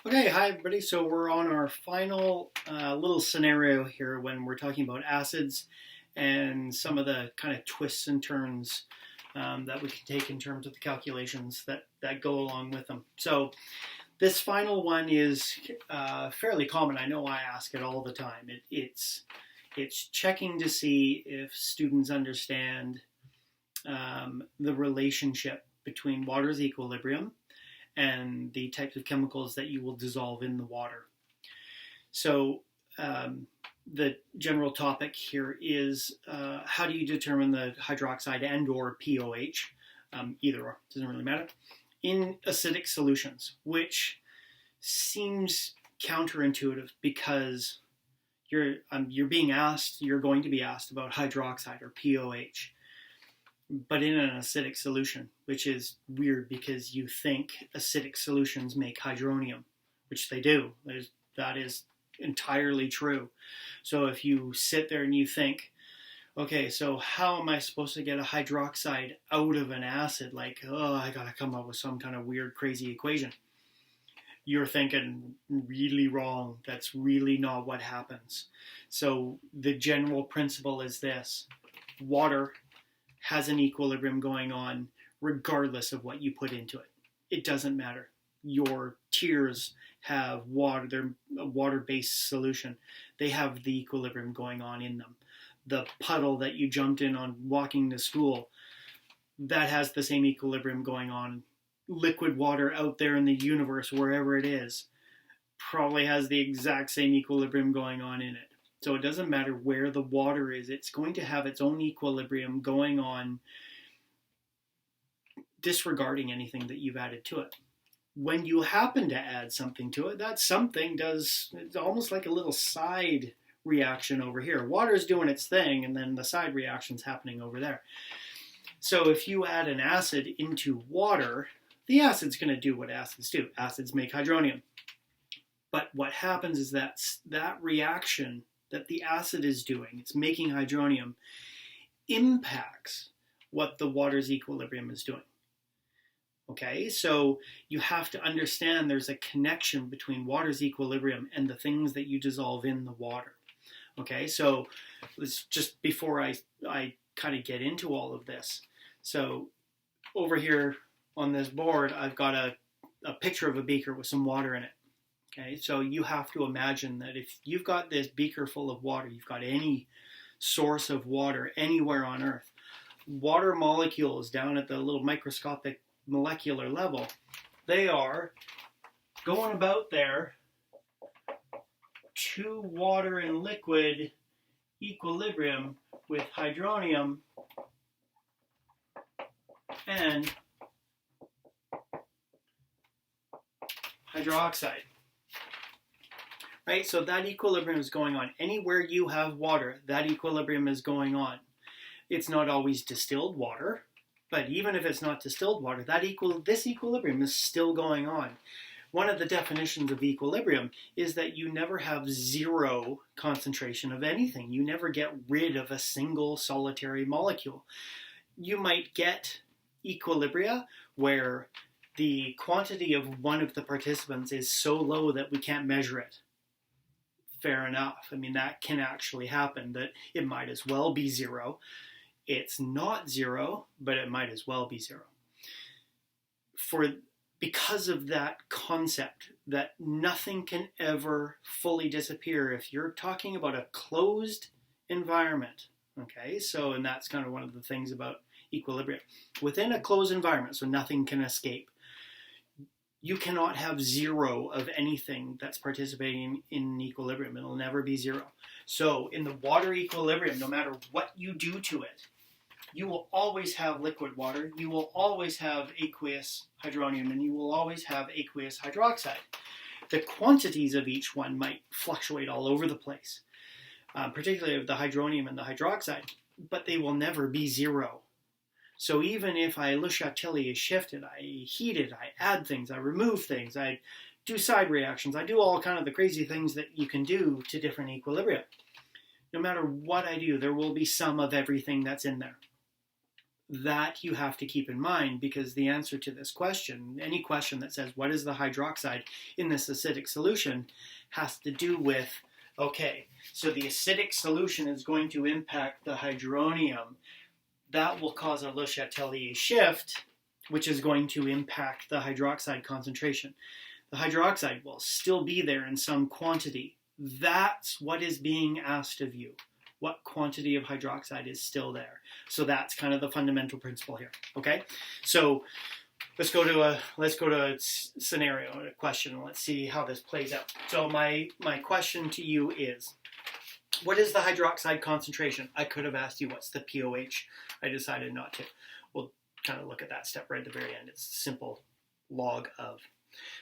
Okay, hi everybody. So we're on our final little scenario here when we're talking about acids and some of the kind of twists and turns that we can take in terms of the calculations that go along with them. So this final one is fairly common. I know I ask it all the time. It's checking to see if students understand the relationship between water's equilibrium and the types of chemicals that you will dissolve in the water. So the general topic here is how do you determine the hydroxide and or POH, either or, doesn't really matter, in acidic solutions, which seems counterintuitive because you're going to be asked about hydroxide or POH, but in an acidic solution, which is weird because you think acidic solutions make hydronium, which they do. That is entirely true. So if you sit there and you think, okay, so how am I supposed to get a hydroxide out of an acid? Like, oh, I gotta come up with some kind of weird, crazy equation. You're thinking really wrong. That's really not what happens. So the general principle is this: water has an equilibrium going on regardless of what you put into it. It doesn't matter. Your tears have water, they're a water-based solution. They have the equilibrium going on in them. The puddle that you jumped in on walking to school, that has the same equilibrium going on. Liquid water out there in the universe, wherever it is, probably has the exact same equilibrium going on in it. So it doesn't matter where the water is, it's going to have its own equilibrium going on, disregarding anything that you've added to it. When you happen to add something to it, that something does, it's almost like a little side reaction over here. Water's doing its thing, and then the side reaction's happening over there. So if you add an acid into water, the acid's going to do what acids do. Acids make hydronium. But what happens is that reaction that the acid is doing, it's making hydronium, impacts what the water's equilibrium is doing. Okay, so you have to understand there's a connection between water's equilibrium and the things that you dissolve in the water. Okay, so let's just before I kind of get into all of this. So over here on this board, I've got a picture of a beaker with some water in it. Okay, so you have to imagine that if you've got this beaker full of water, you've got any source of water anywhere on Earth, water molecules down at the little microscopic molecular level, they are going about there to water and liquid equilibrium with hydronium and hydroxide. Right, so that equilibrium is going on. Anywhere you have water, that equilibrium is going on. It's not always distilled water, but even if it's not distilled water, this equilibrium is still going on. One of the definitions of equilibrium is that you never have zero concentration of anything. You never get rid of a single solitary molecule. You might get equilibria where the quantity of one of the participants is so low that we can't measure it. Fair enough. I mean, that can actually happen, that it might as well be zero. It's not zero, but it might as well be zero. Because of that concept that nothing can ever fully disappear if you're talking about a closed environment. Okay, so, and that's kind of one of the things about equilibrium. Within a closed environment, so nothing can escape, you cannot have zero of anything that's participating in equilibrium. It'll never be zero. So in the water equilibrium, no matter what you do to it, you will always have liquid water, you will always have aqueous hydronium, and you will always have aqueous hydroxide. The quantities of each one might fluctuate all over the place, particularly of the hydronium and the hydroxide, but they will never be zero. So even if Le Chatelier is shifted, I heat it, I add things, I remove things, I do side reactions, I do all kind of the crazy things that you can do to different equilibria. No matter what I do, there will be some of everything that's in there. that you have to keep in mind, because the answer to this question, any question that says, what is the hydroxide in this acidic solution, has to do with, okay, so the acidic solution is going to impact the hydronium. That will cause a Le Chatelier shift, which is going to impact the hydroxide concentration. The hydroxide will still be there in some quantity. That's what is being asked of you. What quantity of hydroxide is still there? So that's kind of the fundamental principle here. Okay, so let's go to a scenario, a question, and let's see how this plays out. So my question to you is, what is the hydroxide concentration? I could have asked you what's the pOH. I decided not to. We'll kind of look at that step right at the very end. It's simple log of.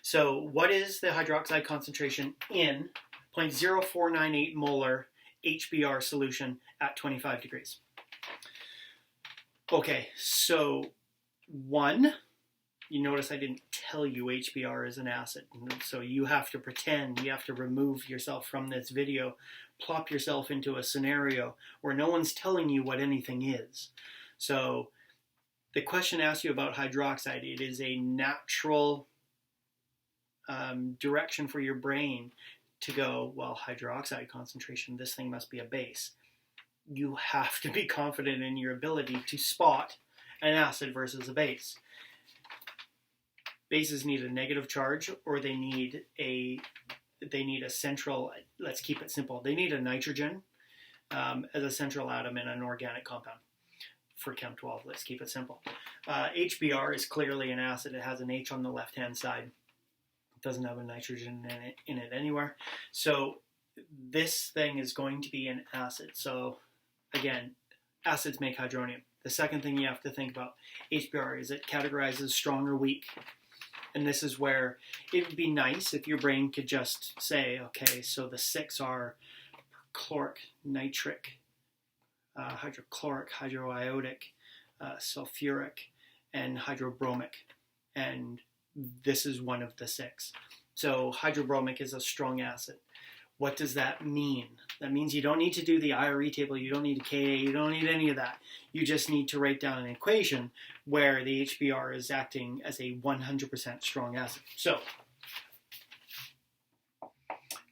So what is the hydroxide concentration in 0.0498 molar HBr solution at 25 degrees? Okay, so one, you notice I didn't tell you HBr is an acid, so you have to pretend, you have to remove yourself from this video, plop yourself into a scenario where no one's telling you what anything is. So the question asks you about hydroxide. It is a natural direction for your brain to go, well, hydroxide concentration, this thing must be a base. You have to be confident in your ability to spot an acid versus a base. Bases need a negative charge, or they need a central, let's keep it simple, they need a nitrogen as a central atom in an organic compound. For Chem 12, let's keep it simple. HBr is clearly an acid. It has an H on the left-hand side. It doesn't have a nitrogen in it anywhere. So this thing is going to be an acid. So again, acids make hydronium. The second thing you have to think about HBr is it categorizes strong or weak. And this is where it would be nice if your brain could just say, okay, so the 6 are chloric, nitric, hydrochloric, hydroiodic, sulfuric, and hydrobromic. And this is one of the 6. So hydrobromic is a strong acid. What does that mean? That means you don't need to do the IRE table, you don't need a Ka, you don't need any of that. You just need to write down an equation where the HBr is acting as a 100% strong acid. So,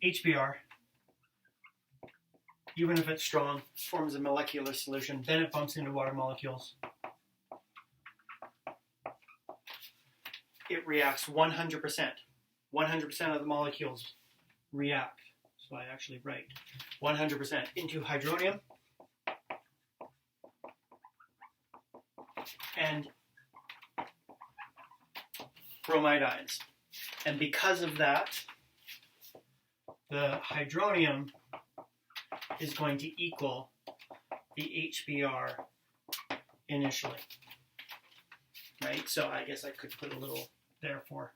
HBr, even if it's strong, forms a molecular solution. Then it bumps into water molecules. It reacts 100%. 100% of the molecules react. So I actually write 100% into hydronium and bromide ions. And because of that, the hydronium is going to equal the HBr initially. Right? So I guess I could put a little, therefore,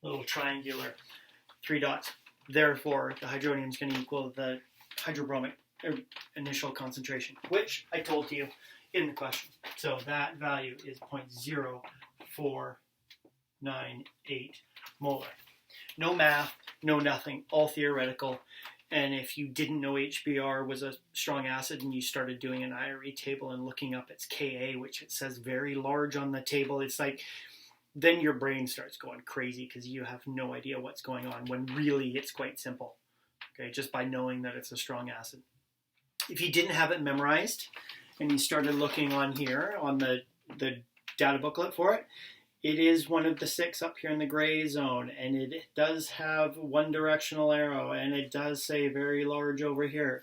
little triangular 3 dots. Therefore, the hydronium is going to equal the hydrobromic initial concentration, which I told you in the question. So that value is 0.0498 molar. No math, no nothing, all theoretical. And if you didn't know HBr was a strong acid and you started doing an IRE table and looking up its Ka, which it says very large on the table, it's like, then your brain starts going crazy because you have no idea what's going on, when really it's quite simple, okay, just by knowing that it's a strong acid. If you didn't have it memorized and you started looking on here on the data booklet for it, it is one of the 6 up here in the gray zone, and it does have one directional arrow, and it does say very large over here.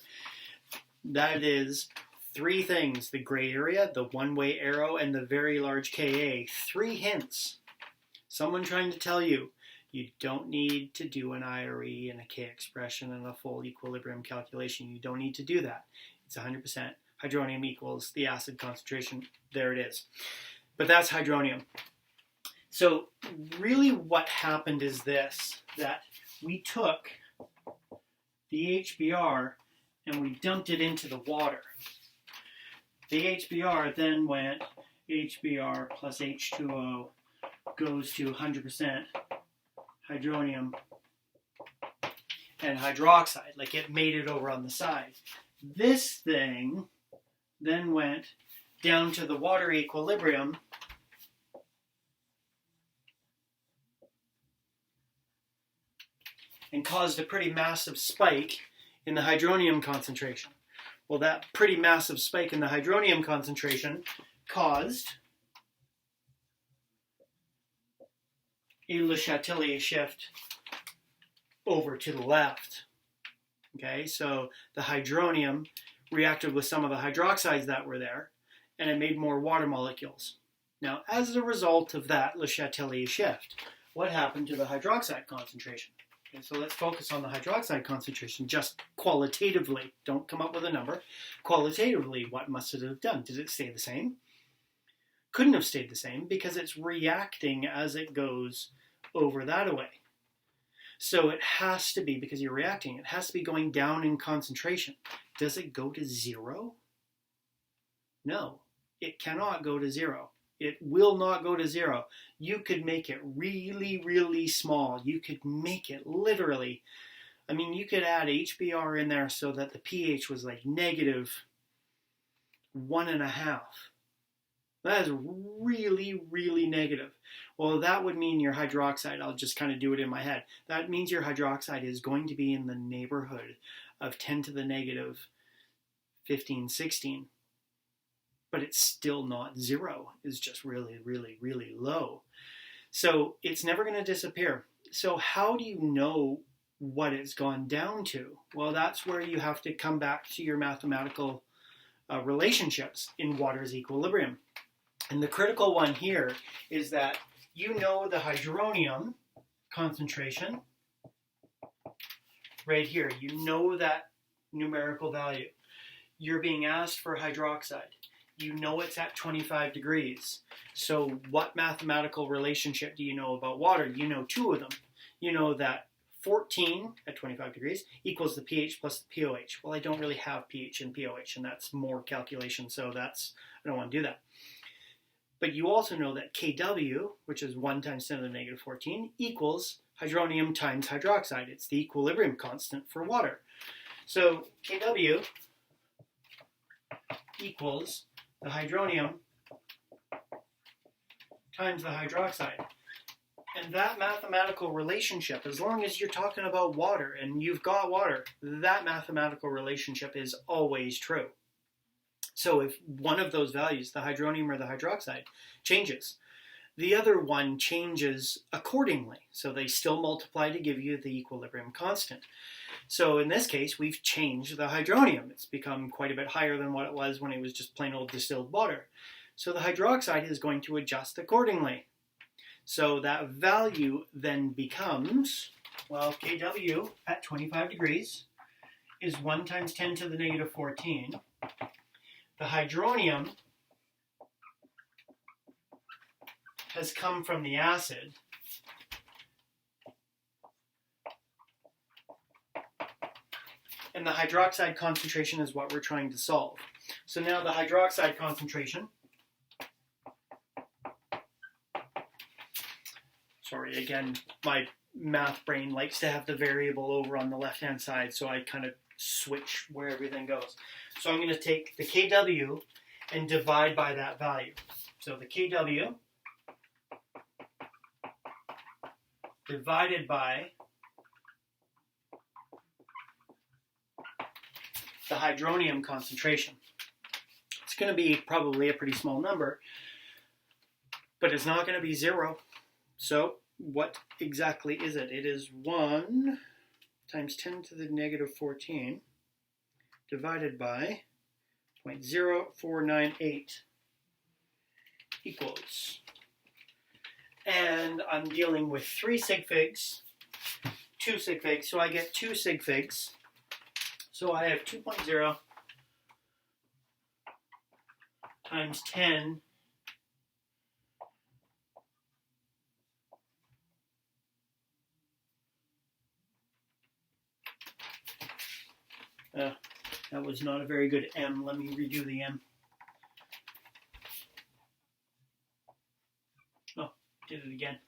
That is 3 things: the gray area, the one-way arrow, and the very large Ka. 3 hints. Someone trying to tell you, you don't need to do an IRE and a K expression and a full equilibrium calculation. You don't need to do that. It's 100%. Hydronium equals the acid concentration. There it is. But that's hydronium. So really what happened is this, that we took the HBr and we dumped it into the water. The HBr then went HBr plus H2O goes to 100% hydronium and hydroxide, like it made it over on the side. This thing then went down to the water equilibrium and caused a pretty massive spike in the hydronium concentration. Well, that pretty massive spike in the hydronium concentration caused a Le Chatelier shift over to the left. Okay, so the hydronium reacted with some of the hydroxides that were there, and it made more water molecules. Now, as a result of that Le Chatelier shift, what happened to the hydroxide concentration? Okay, so let's focus on the hydroxide concentration just qualitatively. Don't come up with a number. Qualitatively, what must it have done? Did it stay the same? Couldn't have stayed the same because it's reacting as it goes over that way. So it has to be, because you're reacting, it has to be going down in concentration. Does it go to zero? No, it cannot go to zero. It will not go to zero. You could make it really, really small. You could make it literally, I mean, you could add HBr in there so that the pH was like -1.5. That is really, really negative. Well, that would mean your hydroxide, I'll just kind of do it in my head, that means your hydroxide is going to be in the neighborhood of 10 to the negative 15, 16. But it's still not zero. It's just really, really, really low. So it's never going to disappear. So how do you know what it's gone down to? Well, that's where you have to come back to your mathematical relationships in water's equilibrium. And the critical one here is that you know the hydronium concentration right here. You know that numerical value. You're being asked for hydroxide. You know it's at 25 degrees. So what mathematical relationship do you know about water? You know two of them. You know that 14 at 25 degrees equals the pH plus the pOH. Well, I don't really have pH and pOH, and that's more calculation, so I don't want to do that. But you also know that Kw, which is 1 times 10 to the negative 14, equals hydronium times hydroxide. It's the equilibrium constant for water. So Kw equals the hydronium times the hydroxide. And that mathematical relationship, as long as you're talking about water and you've got water, that mathematical relationship is always true. So if one of those values, the hydronium or the hydroxide, changes, the other one changes accordingly. So they still multiply to give you the equilibrium constant. So in this case, we've changed the hydronium. It's become quite a bit higher than what it was when it was just plain old distilled water. So the hydroxide is going to adjust accordingly. So that value then becomes, well, Kw at 25 degrees is 1 times 10 to the negative 14. The hydronium has come from the acid. And the hydroxide concentration is what we're trying to solve. So now the hydroxide concentration, sorry, again, my math brain likes to have the variable over on the left-hand side, so I kind of switch where everything goes. So I'm going to take the Kw and divide by that value. So the Kw divided by the hydronium concentration. It's going to be probably a pretty small number, but it's not going to be zero. So what exactly is it? It is 1 times 10 to the negative 14 divided by 0.0498 equals, and I'm dealing with 3 sig figs, 2 sig figs, so I get 2 sig figs. So I have 2.0 times 10 that was not a very good M. Let me redo the M. Oh, did it again.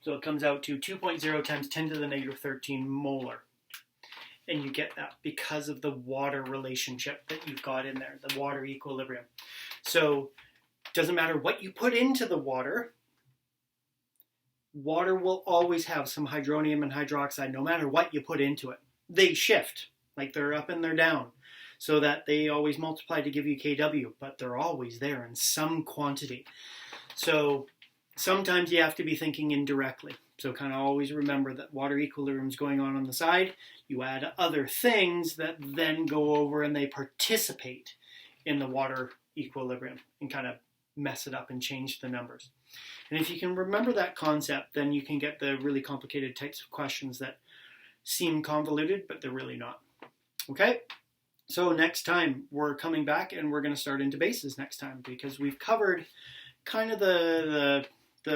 So it comes out to 2.0 times 10 to the negative 13 molar. and you get that because of the water relationship that you've got in there, the water equilibrium. So it doesn't matter what you put into the water, water will always have some hydronium and hydroxide no matter what you put into it. They shift, like they're up and they're down, so that they always multiply to give you Kw, but they're always there in some quantity. So sometimes you have to be thinking indirectly. So kind of always remember that water equilibrium is going on the side. You add other things that then go over and they participate in the water equilibrium and kind of mess it up and change the numbers. And if you can remember that concept, then you can get the really complicated types of questions that seem convoluted, but they're really not. Okay? So next time we're coming back and we're going to start into bases next time, because we've covered kind of the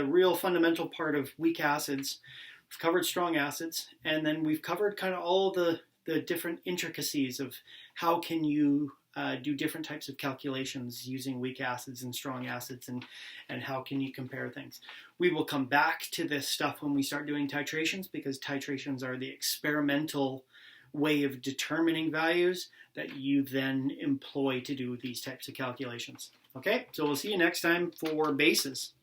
real fundamental part of weak acids. We've covered strong acids, and then we've covered kind of all the different intricacies of how can you do different types of calculations using weak acids and strong acids, and how can you compare things. We will come back to this stuff when we start doing titrations, because titrations are the experimental way of determining values that you then employ to do these types of calculations. Okay, so we'll see you next time for bases.